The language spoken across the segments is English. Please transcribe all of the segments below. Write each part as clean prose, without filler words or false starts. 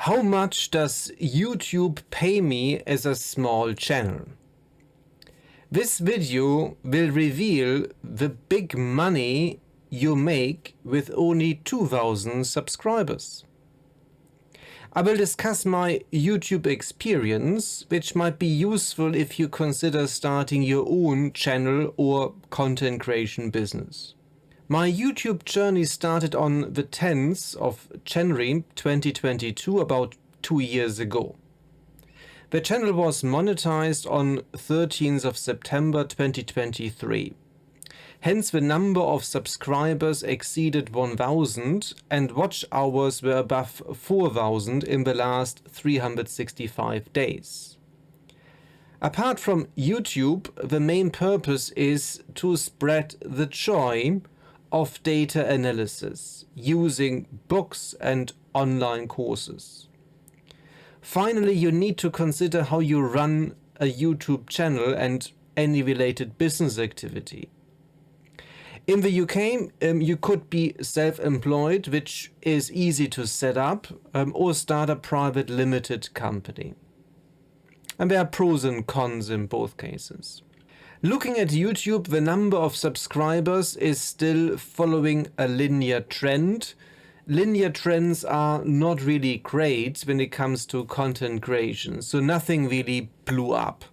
How much does YouTube pay me as a small channel? This video will reveal the big money you make with only 2,000 subscribers. I will discuss my YouTube experience, which might be useful if you consider starting your own channel or content creation business. My YouTube journey started on the 10th of January 2022, about 2 years ago. The channel was monetized on 13th of September 2023. Hence the number of subscribers exceeded 1,000 and watch hours were above 4,000 in the last 365 days. Apart from YouTube, the main purpose is to spread the joy of data analysis using books and online courses. Finally, you need to consider how you run a YouTube channel and any related business activity. In the UK, you could be self-employed, which is easy to set up, or start a private limited company. And there are pros and cons in both cases. Looking at YouTube, the number of subscribers is still following a linear trend. Linear trends are not really great when it comes to content creation, so nothing really blew up.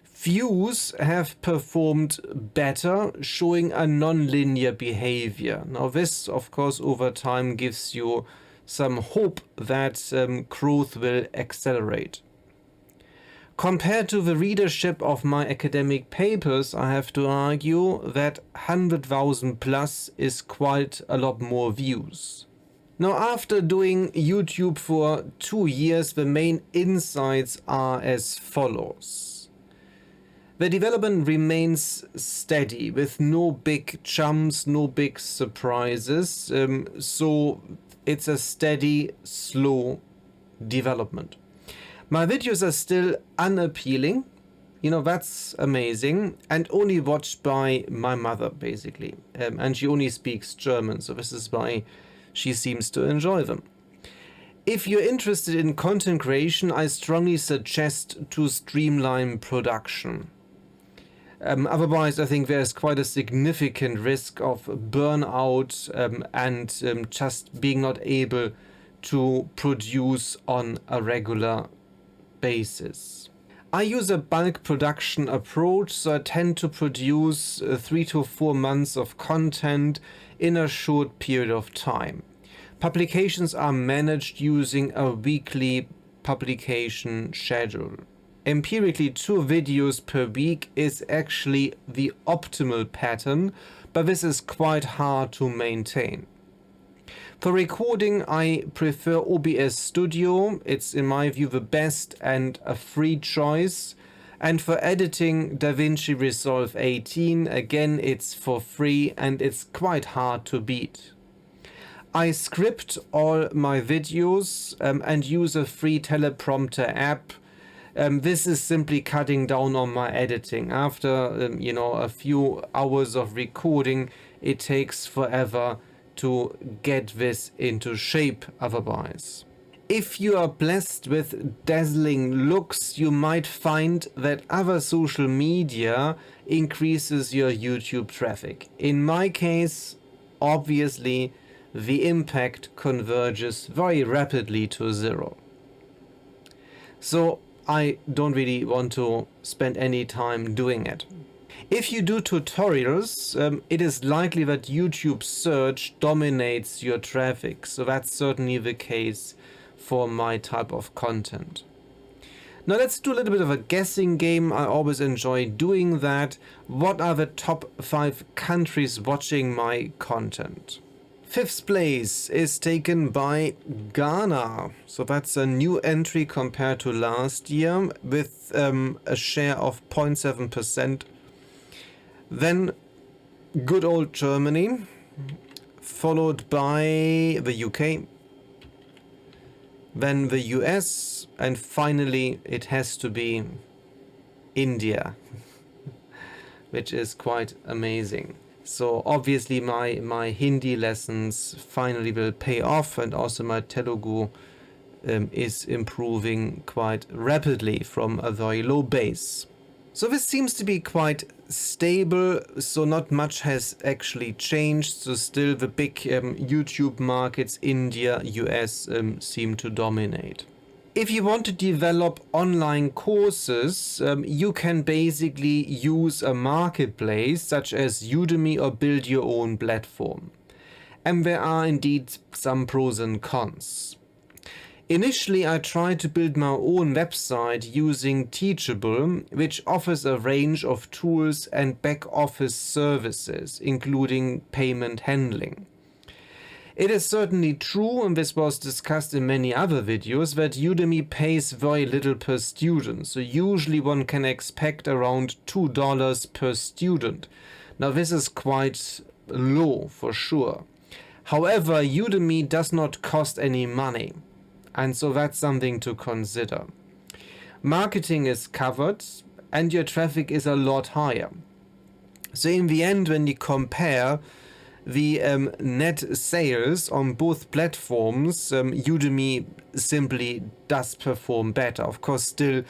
Views have performed better, showing a non-linear behavior. Now this, of course, over time gives you some hope that growth will accelerate. Compared to the readership of my academic papers, I have to argue that 100,000 plus is quite a lot more views. Now, after doing YouTube for 2 years, the main insights are as follows. The development remains steady with no big jumps, no big surprises, so it's a steady, slow development. My videos are still unappealing, that's amazing, and only watched by my mother basically, and she only speaks German, so this is why she seems to enjoy them. If you're interested in content creation, I strongly suggest to streamline production. Otherwise, I think there's quite a significant risk of burnout and just being not able to produce on a regular basis. I use a bulk production approach, so I tend to produce 3 to 4 months of content in a short period of time. Publications are managed using a weekly publication schedule. Empirically, 2 videos per week is actually the optimal pattern, but this is quite hard to maintain. For recording, I prefer OBS Studio. It's, in my view, the best and a free choice. And for editing, DaVinci Resolve 18, again, it's for free and it's quite hard to beat. I script all my videos and use a free teleprompter app. This is simply cutting down on my editing. After a few hours of recording, it takes forever to get this into shape otherwise. If you are blessed with dazzling looks, you might find that other social media increases your YouTube traffic. In my case, obviously, the impact converges very rapidly to 0. So I don't really want to spend any time doing it. If you do tutorials, it is likely that YouTube search dominates your traffic, so that's certainly the case for my type of content. Now let's do a little bit of a guessing game. I always enjoy doing that. What are the top 5 countries watching my content? 5th place is taken by Ghana, so that's a new entry compared to last year with a share of 0.7%. Then good old Germany, followed by the UK, then the US, and finally it has to be India, which is quite amazing. So obviously my Hindi lessons finally will pay off, and also my Telugu is improving quite rapidly from a very low base. So this seems to be quite stable, so not much has actually changed. So still the big YouTube markets, India, US, seem to dominate. If you want to develop online courses, you can basically use a marketplace such as Udemy or build your own platform. And there are indeed some pros and cons. Initially, I tried to build my own website using Teachable, which offers a range of tools and back office services, including payment handling. It is certainly true, and this was discussed in many other videos, that Udemy pays very little per student, so usually one can expect around $2 per student. Now this is quite low for sure. However, Udemy does not cost any money, and so that's something to consider. Marketing is covered, and your traffic is a lot higher. So in the end, when you compare the net sales on both platforms, Udemy simply does perform better. Of course, still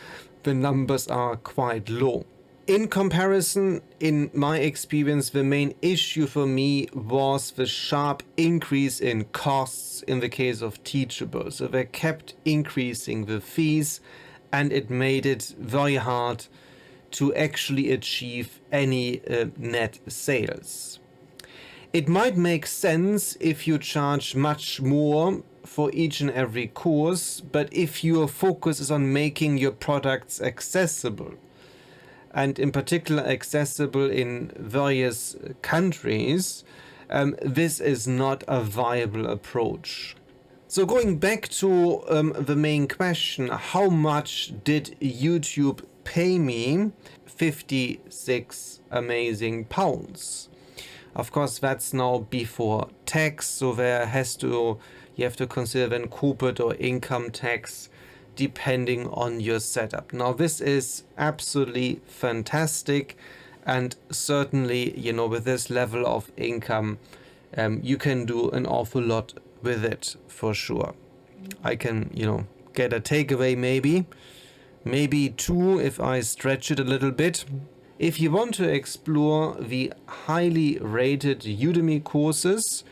the numbers are quite low. In comparison, in my experience, the main issue for me was the sharp increase in costs in the case of Teachable. So they kept increasing the fees, and it made it very hard to actually achieve any net sales. It might make sense if you charge much more for each and every course, but if your focus is on making your products accessible, and in particular accessible in various countries, this is not a viable approach. So going back to the main question, how much did YouTube pay me? 56 amazing pounds. Of course, that's now before tax, so you have to consider then corporate or income tax depending on your setup. Now, this is absolutely fantastic, and certainly, with this level of income, you can do an awful lot with it for sure. I can, get a takeaway maybe two if I stretch it a little bit. If you want to explore the highly rated Udemy courses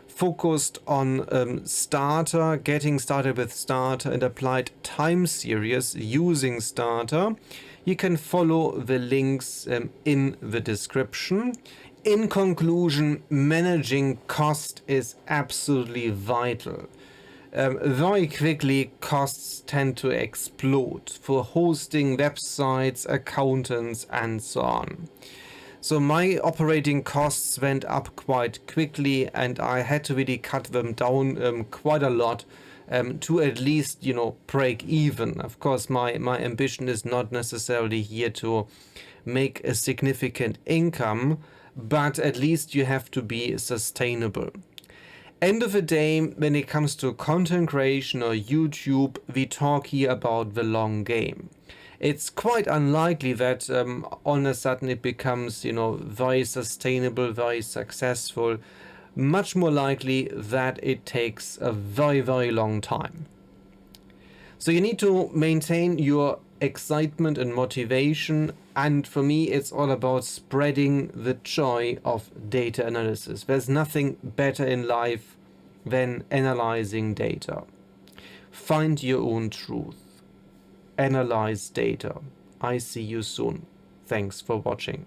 focused on Stata, getting started with Stata and applied time series using Stata, you can follow the links in the description. In conclusion, managing cost is absolutely vital. Very quickly, costs tend to explode for hosting websites, accountants, and so on. So my operating costs went up quite quickly, and I had to really cut them down quite a lot to at least, break even. Of course, my ambition is not necessarily here to make a significant income, but at least you have to be sustainable. End of the day, when it comes to content creation or YouTube, we talk here about the long game. It's quite unlikely that all of a sudden it becomes, very sustainable, very successful. Much more likely that it takes a very, very long time. So you need to maintain your excitement and motivation, and for me it's all about spreading the joy of data analysis. There's nothing better in life than analyzing data. Find your own truth. Analyze data. I see you soon. Thanks for watching.